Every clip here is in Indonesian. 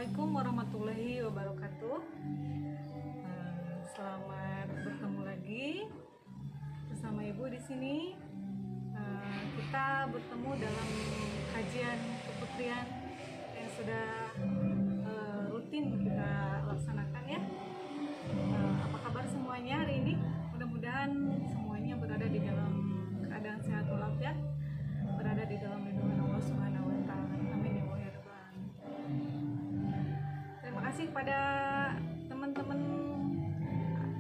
Assalamualaikum warahmatullahi wabarakatuh. Selamat bertemu lagi bersama Ibu di sini. Kita bertemu dalam kajian keputrian yang sudah rutin kita laksanakan ya. Apa kabar semuanya hari ini? Mudah-mudahan semuanya berada di dalam keadaan sehat walafiat, berada di dalam lindungan Allah Subhanahu wa taala. Amin ya Allah. Terima kasih kepada teman-teman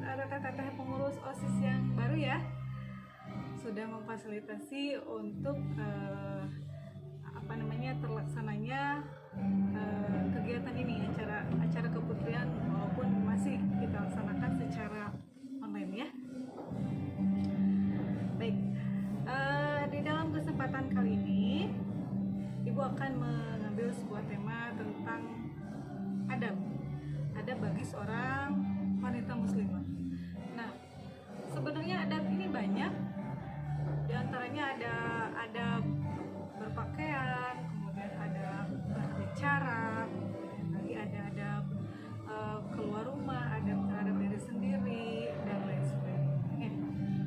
teteh-teteh pengurus OSIS yang baru ya, sudah memfasilitasi untuk terlaksananya kegiatan ini, acara keputrian, walaupun masih kita laksanakan secara online ya. Baik, di dalam kesempatan kali ini Ibu akan mengambil sebuah tema tentang adab bagi seorang wanita muslimah. Nah, sebenarnya adab ini banyak. Di antaranya ada adab berpakaian, kemudian ada berbicara, lagi ada adab keluar rumah, adab terhadap diri sendiri, dan lain sebagainya.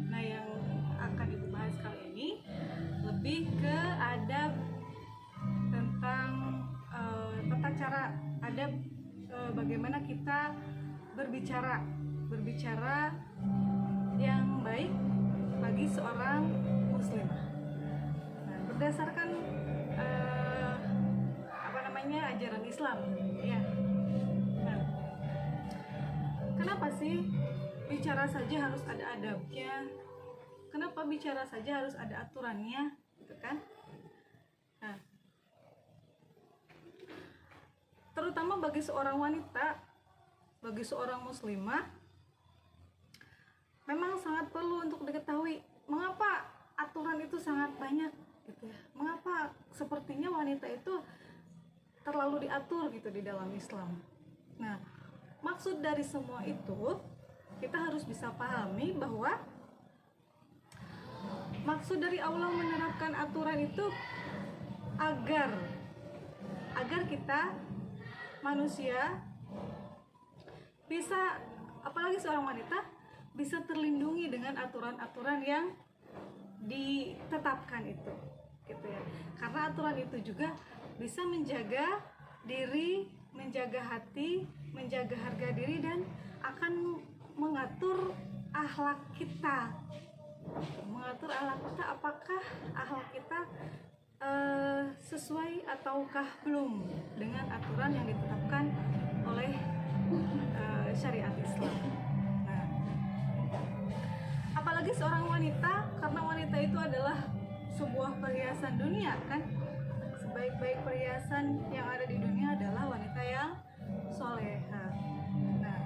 Nah, yang akan Ibu bahas kali ini lebih ke adab tentang tata cara adab, bagaimana kita berbicara yang baik bagi seorang muslimah. Nah, berdasarkan ajaran Islam ya. Nah, kenapa sih bicara saja harus ada adabnya? Kenapa bicara saja harus ada aturannya, gitu kan? Nah, terutama bagi seorang wanita, bagi seorang muslimah, memang sangat perlu untuk diketahui mengapa aturan itu sangat banyak gitu ya. Mengapa sepertinya wanita itu terlalu diatur gitu di dalam Islam. Nah, maksud dari semua itu kita harus bisa pahami bahwa maksud dari Allah menerapkan aturan itu agar kita manusia bisa, apalagi seorang wanita, bisa terlindungi dengan aturan-aturan yang ditetapkan itu, gitu ya. Karena aturan itu juga bisa menjaga diri, menjaga hati, menjaga harga diri, dan akan mengatur akhlak kita. Mengatur akhlak kita, apakah akhlak kita sesuai ataukah belum dengan aturan yang ditetapkan oleh syariat Islam. Nah, apalagi seorang wanita, karena wanita itu adalah sebuah perhiasan dunia kan. Sebaik-baik perhiasan yang ada di dunia adalah wanita yang soleha. Nah,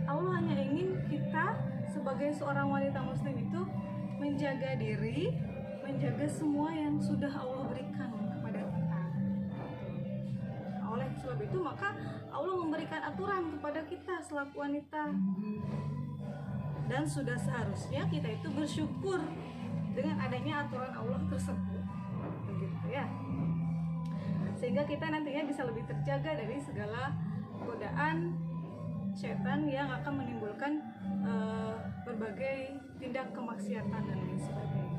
Allah hanya ingin kita sebagai seorang wanita muslim itu menjaga diri, menjaga semua yang sudah Allah berikan kepada kita. Oleh sebab itu maka Allah memberikan aturan kepada kita selaku wanita, dan sudah seharusnya kita itu bersyukur dengan adanya aturan Allah tersebut, begitu ya, sehingga kita nantinya bisa lebih terjaga dari segala godaan setan yang akan menimbulkan berbagai tindak kemaksiatan dan lain sebagainya.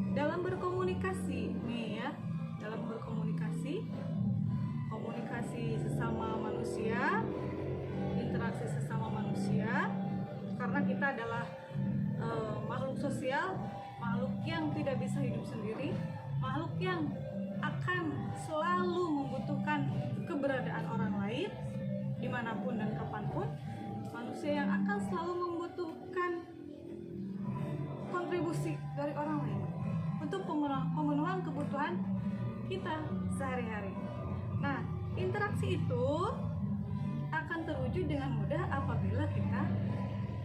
Dalam berkomunikasi nih ya, dalam berkomunikasi, komunikasi sesama manusia, interaksi sesama manusia, karena kita adalah makhluk sosial, makhluk yang tidak bisa hidup sendiri, makhluk yang akan selalu membutuhkan keberadaan orang lain dimanapun dan kapanpun, manusia yang akan selalu membutuhkan kontribusi dari orang lain untuk pemenuhan kebutuhan kita sehari-hari. Nah, interaksi itu akan terwujud dengan mudah apabila kita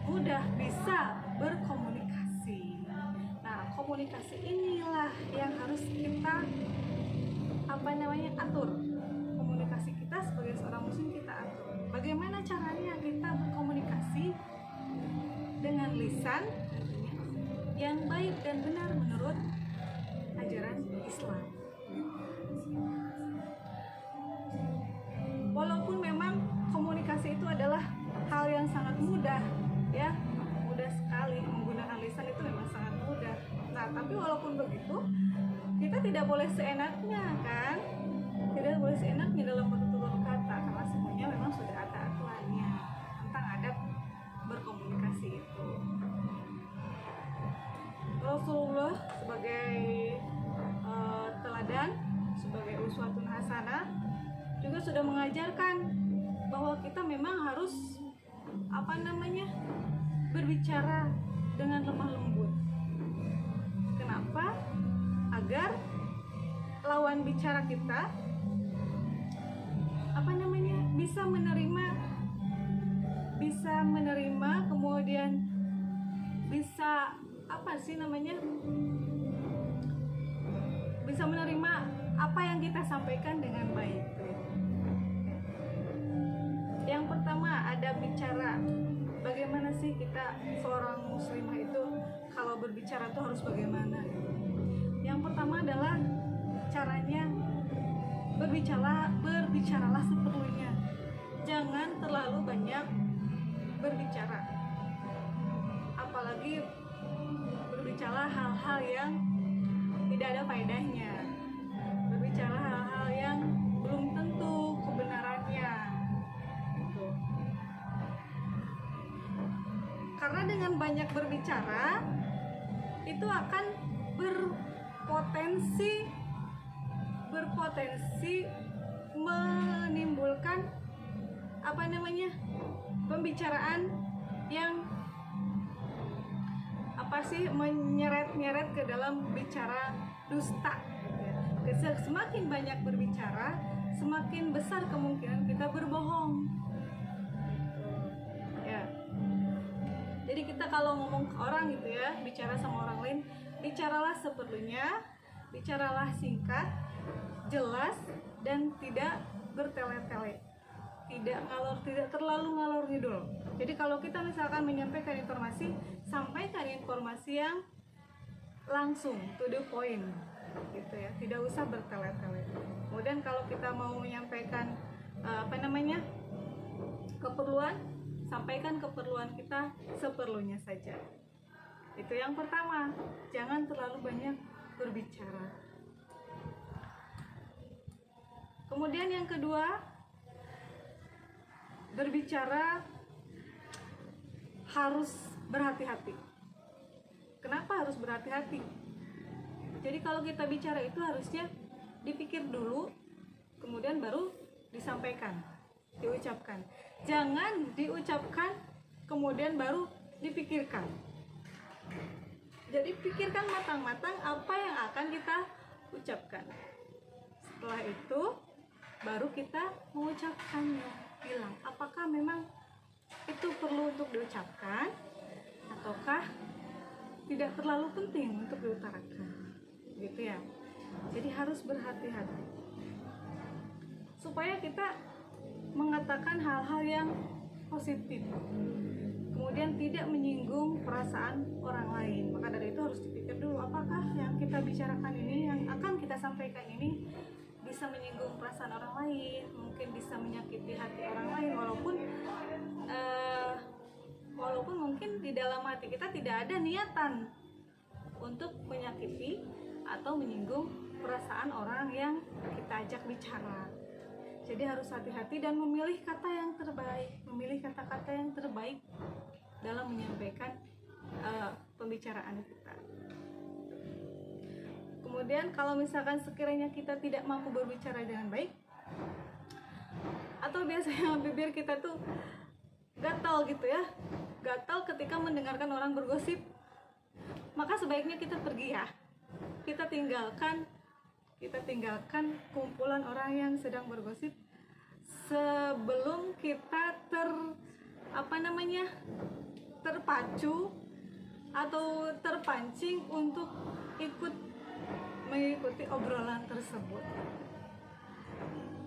mudah bisa berkomunikasi. Nah, komunikasi inilah yang harus kita atur. Komunikasi kita sebagai seorang muslim kita atur. Bagaimana caranya kita berkomunikasi dengan lisan yang baik dan benar menurut ajaran Islam. tidak boleh seenaknya kan, tidak boleh seenaknya dalam bertutur kata, karena semuanya memang sudah ada aturannya tentang adab berkomunikasi itu. Rasulullah sebagai teladan, sebagai uswatun hasanah juga sudah mengajarkan bahwa kita memang harus berbicara dengan lemah lembut. Kenapa? Agar lawan bicara kita bisa menerima, kemudian bisa bisa menerima apa yang kita sampaikan dengan baik. Yang pertama, ada bicara. Bagaimana sih kita seorang muslimah itu kalau berbicara tuh harus bagaimana? Yang pertama adalah caranya berbicaralah seperlunya. Jangan terlalu banyak berbicara. Apalagi berbicara hal-hal yang tidak ada faedahnya. Berbicara hal-hal yang belum tentu kebenarannya. Gitu. Karena dengan banyak berbicara itu akan berpotensi menimbulkan pembicaraan yang menyeret-nyeret ke dalam bicara dusta. Semakin banyak berbicara, semakin besar kemungkinan kita berbohong. Ya. Jadi kita kalau ngomong ke orang gitu ya, bicara sama orang lain, bicaralah seperlunya, bicaralah singkat, jelas, dan tidak bertele-tele, tidak terlalu ngalor ngidul. Jadi kalau kita misalkan menyampaikan informasi, sampaikan informasi yang langsung to the point gitu ya, tidak usah bertele-tele. Kemudian kalau kita mau menyampaikan keperluan, sampaikan keperluan kita seperlunya saja. Itu yang pertama, jangan terlalu banyak berbicara. Kemudian yang kedua, berbicara harus berhati-hati. Kenapa harus berhati-hati? Jadi kalau kita bicara itu harusnya dipikir dulu, kemudian baru disampaikan, diucapkan. Jangan diucapkan, kemudian baru dipikirkan. Jadi pikirkan matang-matang apa yang akan kita ucapkan. Setelah itu baru kita mengucapkannya, bilang apakah memang itu perlu untuk diucapkan ataukah tidak terlalu penting untuk diutarakan, gitu ya. Jadi harus berhati-hati supaya kita mengatakan hal-hal yang positif, kemudian tidak menyinggung perasaan orang lain. Maka dari itu harus dipikir dulu, apakah yang kita bicarakan ini, yang akan kita sampaikan ini bisa menyinggung perasaan orang lain, mungkin bisa menyakiti hati orang lain, walaupun mungkin di dalam hati kita tidak ada niatan untuk menyakiti atau menyinggung perasaan orang yang kita ajak bicara. Jadi harus hati-hati dan memilih kata yang terbaik, memilih kata-kata yang terbaik dalam menyampaikan pembicaraan kita. Kemudian kalau misalkan sekiranya kita tidak mampu berbicara dengan baik, atau biasanya bibir kita tuh gatal gitu ya, gatal ketika mendengarkan orang bergosip, maka sebaiknya kita pergi ya, kita tinggalkan kumpulan orang yang sedang bergosip sebelum kita terpacu atau terpancing untuk mengikuti obrolan tersebut.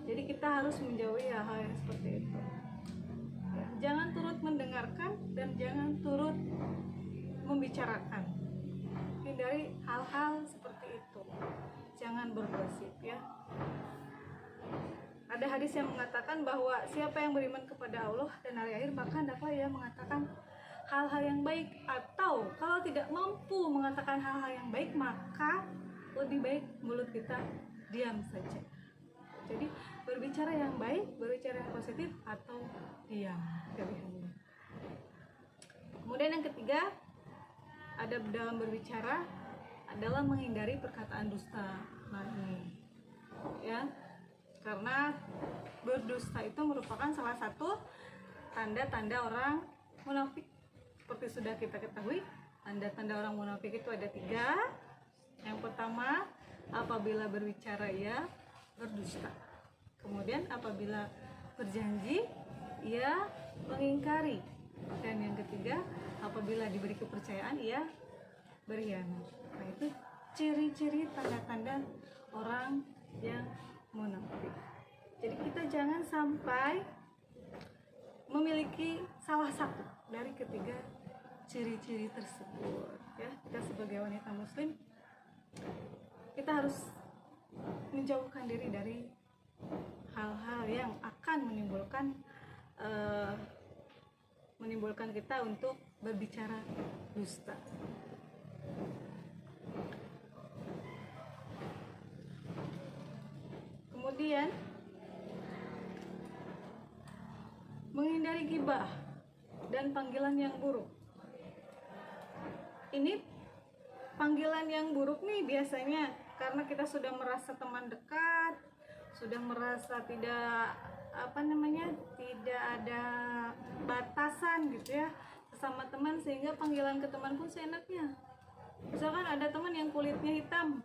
Jadi kita harus menjauhi hal-hal yang seperti itu. Jangan turut mendengarkan dan jangan turut membicarakan. Hindari hal-hal seperti itu. Jangan bergosip ya. Ada hadis yang mengatakan bahwa siapa yang beriman kepada Allah dan hari akhir, maka hendaklah ia mengatakan hal-hal yang baik, atau kalau tidak mampu mengatakan hal-hal yang baik, maka lebih baik mulut kita diam saja. Jadi berbicara yang baik, berbicara yang positif, atau diam, pilihannya. Kemudian yang ketiga, adab dalam berbicara adalah menghindari perkataan dusta. Nah ini ya, karena berdusta itu merupakan salah satu tanda-tanda orang munafik. Seperti sudah kita ketahui, tanda-tanda orang munafik itu ada 3. Yang pertama, apabila berbicara ia berdusta. Kemudian apabila berjanji ia mengingkari. Dan yang ketiga, apabila diberi kepercayaan ia berkhianat. Nah itu ciri-ciri tanda-tanda orang yang munafik. Jadi kita jangan sampai memiliki salah satu dari ketiga ciri-ciri tersebut ya. Kita sebagai wanita muslim, kita harus menjauhkan diri dari hal-hal yang akan menimbulkan kita untuk berbicara dusta. Kemudian menghindari ghibah dan panggilan yang buruk. Ini panggilan yang buruk nih biasanya karena kita sudah merasa teman dekat, sudah merasa tidak tidak ada batasan gitu ya sesama teman, sehingga panggilan ke teman pun seenaknya. Misalkan ada teman yang kulitnya hitam,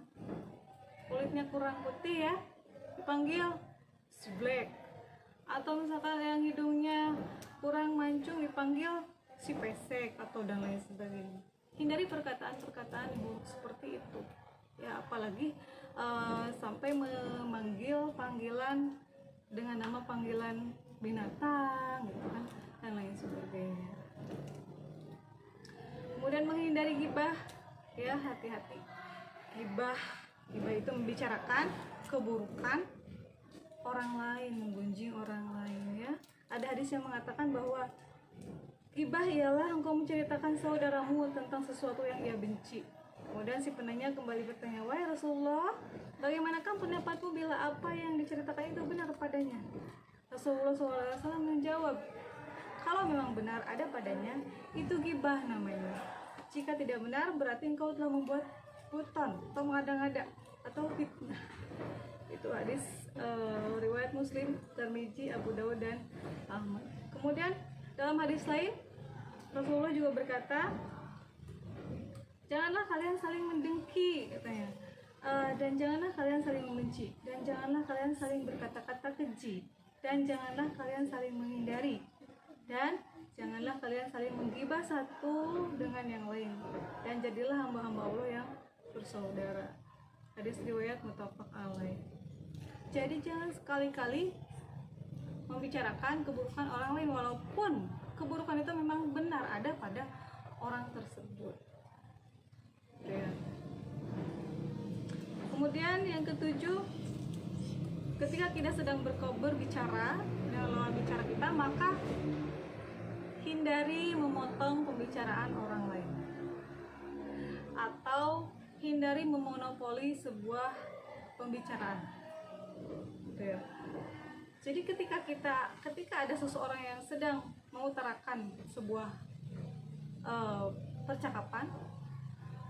kulitnya kurang putih ya, dipanggil si black. Atau misalkan yang hidungnya kurang mancung dipanggil si pesek atau dan lain sebagainya. Hindari perkataan-perkataan buruk seperti itu ya, apalagi sampai memanggil panggilan dengan nama panggilan binatang gitu kan, dan lain sebagainya. Kemudian menghindari ghibah ya, hati-hati. Ghibah itu membicarakan keburukan orang lain, menggunjing orang lain ya. Ada hadis yang mengatakan bahwa ghibah ialah engkau menceritakan saudaramu tentang sesuatu yang ia benci. Kemudian si penanya kembali bertanya, wahai Rasulullah, bagaimanakah pendapatmu bila apa yang diceritakan itu benar padanya? Rasulullah SAW menjawab, kalau memang benar ada padanya, itu ghibah namanya. Jika tidak benar, berarti engkau telah membuat buton atau mengada-ngada atau fitnah. Itu hadis riwayat Muslim, Tirmidzi, Abu Dawud, dan Ahmad. Kemudian dalam hadis lain Rasulullah juga berkata, janganlah kalian saling mendengki katanya, dan janganlah kalian saling membenci, dan janganlah kalian saling berkata-kata keji, dan janganlah kalian saling menghindari, dan janganlah kalian saling menggibah satu dengan yang lain, dan jadilah hamba-hamba Allah yang bersaudara. Hadis riwayat muttafaq alaih. Jadi jangan sekali-kali membicarakan keburukan orang lain, walaupun keburukan itu memang benar ada pada orang tersebut ya. Kemudian yang ketujuh, ketika kita sedang berbicara dengan lawan bicara kita, maka hindari memotong pembicaraan orang lain atau hindari memonopoli sebuah pembicaraan gitu ya. Jadi ketika ada seseorang yang sedang mengutarakan sebuah percakapan,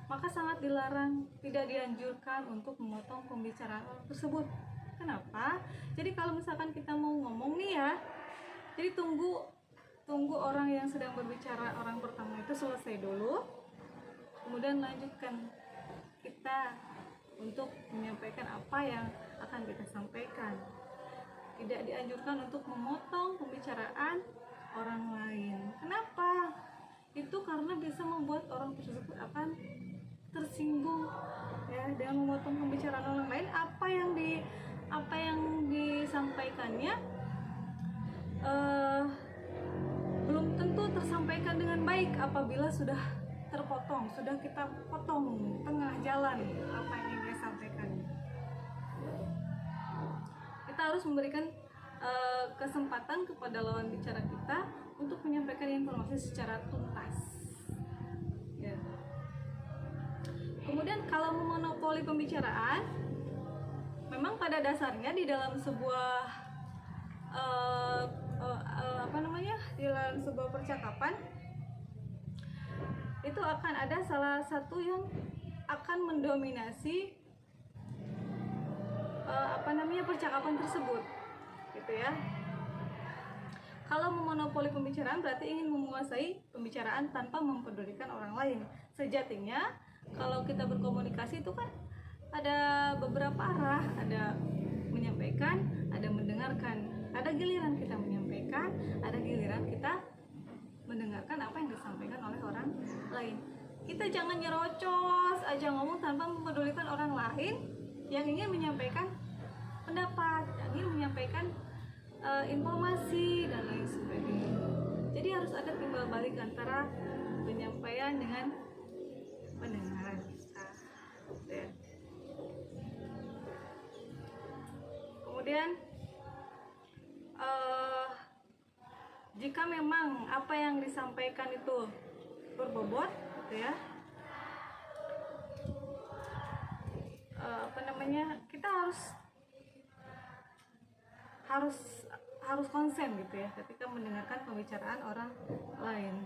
maka sangat dilarang, tidak dianjurkan untuk memotong pembicaraan orang tersebut. Kenapa? Jadi kalau misalkan kita mau ngomong nih ya, jadi tunggu orang yang sedang berbicara, orang pertama itu selesai dulu, kemudian lanjutkan kita untuk menyampaikan apa yang akan kita sampaikan. Tidak dianjurkan untuk memotong pembicaraan orang lain. Kenapa? Itu karena bisa membuat orang tersebut akan tersinggung ya, dengan memotong pembicaraan orang lain. Apa yang disampaikannya belum tentu tersampaikan dengan baik apabila sudah terpotong, sudah kita potong tengah jalan apa yang ingin sampaikan. Kita harus memberikan kesempatan kepada lawan bicara kita untuk menyampaikan informasi secara tuntas ya. Kemudian kalau memonopoli pembicaraan, memang pada dasarnya di dalam sebuah di dalam sebuah percakapan itu akan ada salah satu yang akan mendominasi percakapan tersebut, gitu ya. Kalau memonopoli pembicaraan berarti ingin menguasai pembicaraan tanpa mempedulikan orang lain. Sejatinya kalau kita berkomunikasi itu kan ada beberapa arah, ada menyampaikan, ada mendengarkan, ada giliran kita menyampaikan, ada giliran kita mendengarkan apa yang disampaikan oleh orang lain. Kita jangan nyerocos aja ngomong tanpa mempedulikan orang lain yang ingin menyampaikan pendapat, yang ingin menyampaikan informasi dan lain sebagainya. Jadi harus ada timbal balik antara penyampaian dengan pendengaran kita. Kemudian jika memang apa yang disampaikan itu berbobot, gitu ya, kita harus konsen gitu ya ketika mendengarkan pembicaraan orang lain.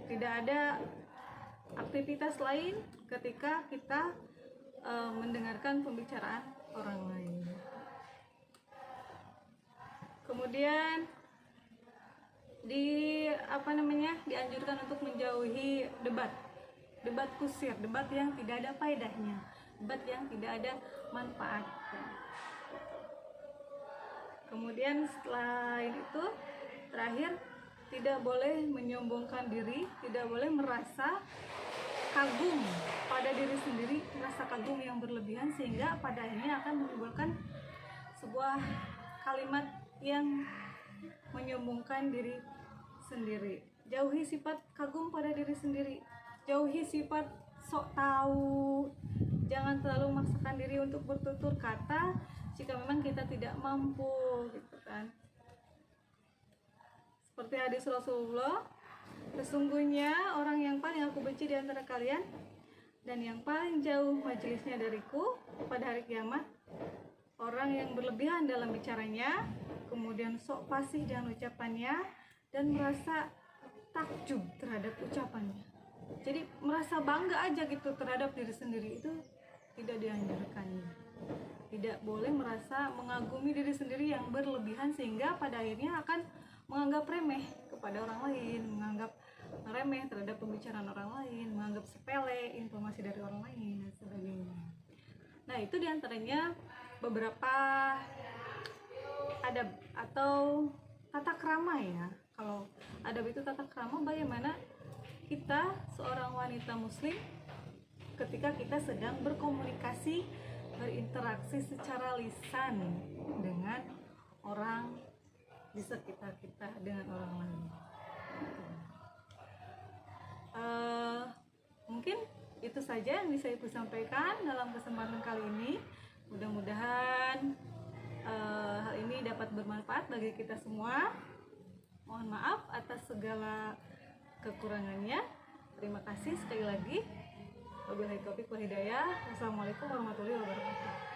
Tidak ada aktivitas lain ketika kita mendengarkan pembicaraan orang lain. Kemudian dianjurkan untuk menjauhi debat kusir, debat yang tidak ada faedahnya, debat yang tidak ada manfaatnya. Kemudian selain itu, terakhir, tidak boleh menyombongkan diri, tidak boleh merasa kagum pada diri sendiri, merasa kagum yang berlebihan sehingga pada akhirnya akan menimbulkan sebuah kalimat yang menyombongkan diri sendiri. Jauhi sifat kagum pada diri sendiri, jauhi sifat sok tahu. Jangan terlalu memaksakan diri untuk bertutur kata jika memang kita tidak mampu, gitu kan. Seperti hadis Rasulullah, sesungguhnya orang yang paling aku benci di antara kalian dan yang paling jauh majelisnya dariku pada hari kiamat, orang yang berlebihan dalam bicaranya, kemudian sok fasih dengan ucapannya dan merasa takjub terhadap ucapannya. Jadi merasa bangga aja gitu terhadap diri sendiri, itu tidak dianjurkan. Tidak boleh merasa mengagumi diri sendiri yang berlebihan sehingga pada akhirnya akan menganggap remeh kepada orang lain, menganggap remeh terhadap pembicaraan orang lain, menganggap sepele informasi dari orang lain dan sebagainya. Nah, itu diantaranya beberapa adab atau tata krama ya. Kalau adab itu tata krama bagaimana kita seorang wanita muslim ketika kita sedang berkomunikasi, berinteraksi secara lisan dengan orang di sekitar kita, dengan orang lain. Mungkin itu saja yang bisa Ibu sampaikan dalam kesempatan kali ini. Mudah-mudahan hal ini dapat bermanfaat bagi kita semua. Mohon maaf atas segala kekurangannya. Terima kasih sekali lagi. Wabillahi taufiq wal hidayah. Wassalamualaikum warahmatullahi wabarakatuh.